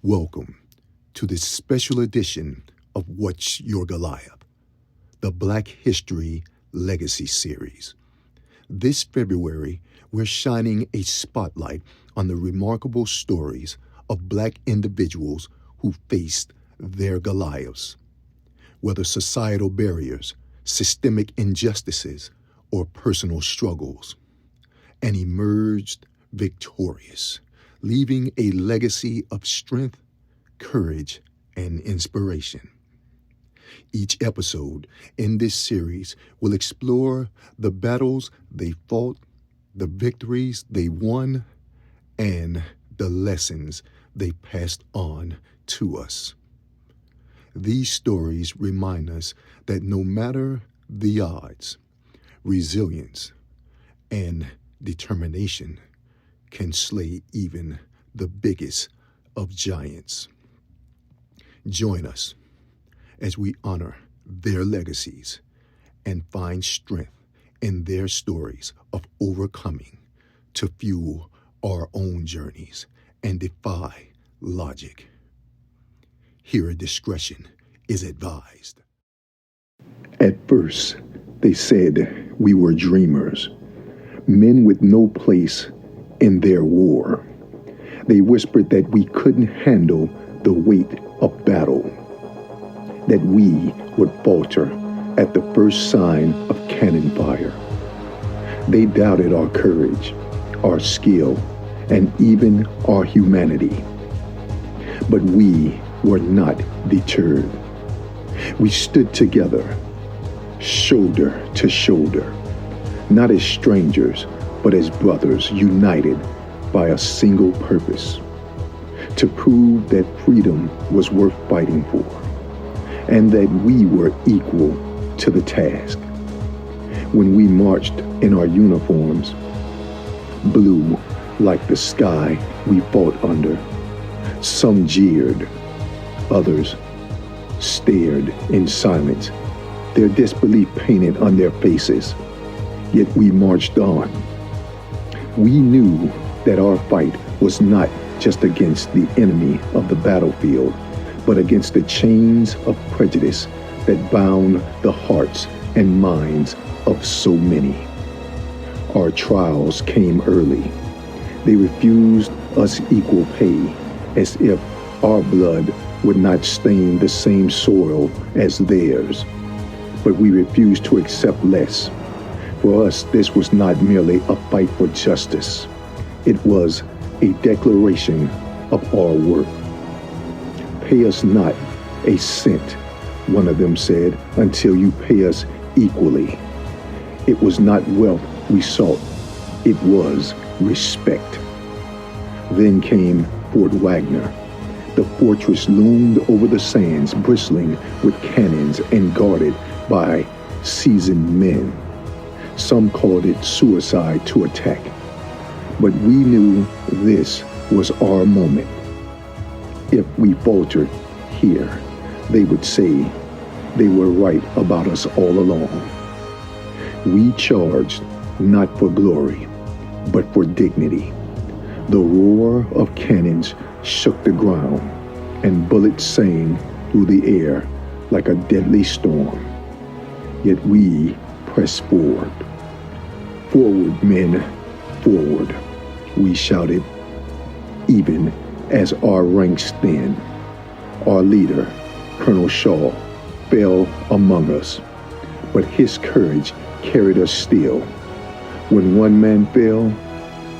Welcome to this special edition of What's Your Goliath, the Black History Legacy Series. This February, we're shining a spotlight on the remarkable stories of Black individuals who faced their Goliaths. Whether societal barriers, systemic injustices, or personal struggles, and emerged victorious, leaving a legacy of strength, courage, and inspiration. Each episode in this series will explore the battles they fought, the victories they won, and the lessons they passed on to us. These stories remind us that no matter the odds, resilience and determination can slay even the biggest of giants. Join us as we honor their legacies and find strength in their stories of overcoming to fuel our own journeys and defy logic. Here, discretion is advised. At first, they said we were dreamers, men with no place in their war. They whispered that we couldn't handle the weight of battle, that we would falter at the first sign of cannon fire. They doubted our courage, our skill, and even our humanity. But we were not deterred. We stood together, shoulder to shoulder, not as strangers, but as brothers united by a single purpose: to prove that freedom was worth fighting for, and that we were equal to the task. When we marched in our uniforms, blue like the sky we fought under, some jeered, others stared in silence, their disbelief painted on their faces. Yet we marched on. We knew that our fight was not just against the enemy of the battlefield, but against the chains of prejudice that bound the hearts and minds of so many. Our trials came early. They refused us equal pay, as if our blood would not stain the same soil as theirs. But we refused to accept less. For us, this was not merely a fight for justice. It was a declaration of our worth. Pay us not a cent, one of them said, until you pay us equally. It was not wealth we sought, it was respect. Then came Fort Wagner. The fortress loomed over the sands, bristling with cannons and guarded by seasoned men. Some called it suicide to attack. But we knew this was our moment. If we faltered here, they would say they were right about us all along. We charged not for glory, but for dignity. The roar of cannons shook the ground, and bullets sang through the air like a deadly storm. Yet we pressed forward. Forward, men, forward, we shouted, even as our ranks thinned. Our leader, Colonel Shaw, fell among us, but his courage carried us still. When one man fell,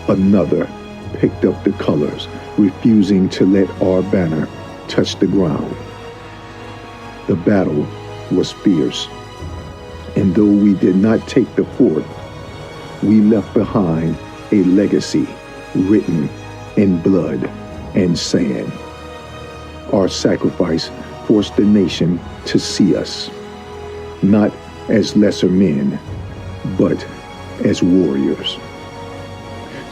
another picked up the colors, refusing to let our banner touch the ground. The battle was fierce, and though we did not take the fort, we left behind a legacy written in blood and sand. Our sacrifice forced the nation to see us, not as lesser men, but as warriors.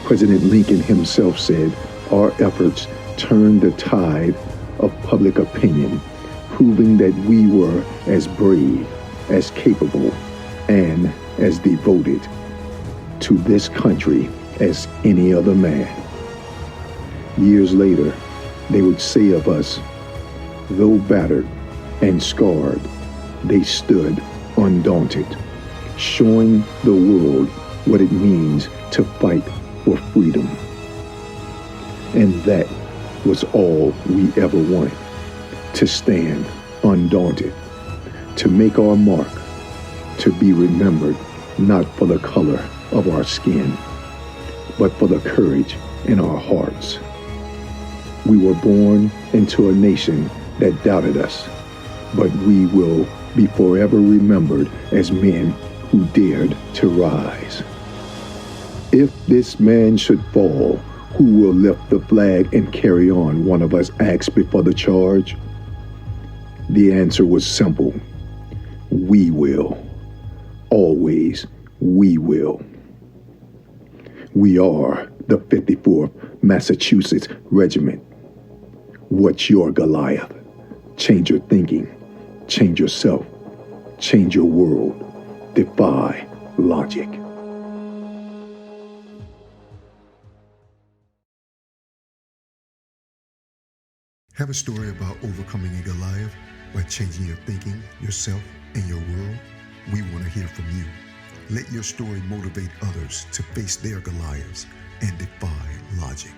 President Lincoln himself said, our efforts turned the tide of public opinion, proving that we were as brave, as capable, and as devoted to this country as any other man. Years later, They would say of us, though battered and scarred, they stood undaunted, showing the world what it means to fight for freedom. And that was all we ever wanted, to stand undaunted, to make our mark, to be remembered not for the color of our skin, but for the courage in our hearts. We were born into a nation that doubted us, but we will be forever remembered as men who dared to rise. If this man should fall, who will lift the flag and carry on? One of us asked before the charge. The answer was simple. We will. Always we will. We are the 54th Massachusetts Regiment. What's your Goliath? Change your thinking. Change yourself. Change your world. Defy logic. Have a story about overcoming a Goliath by changing your thinking, yourself, and your world? We want to hear from you. Let your story motivate others to face their Goliaths and defy logic.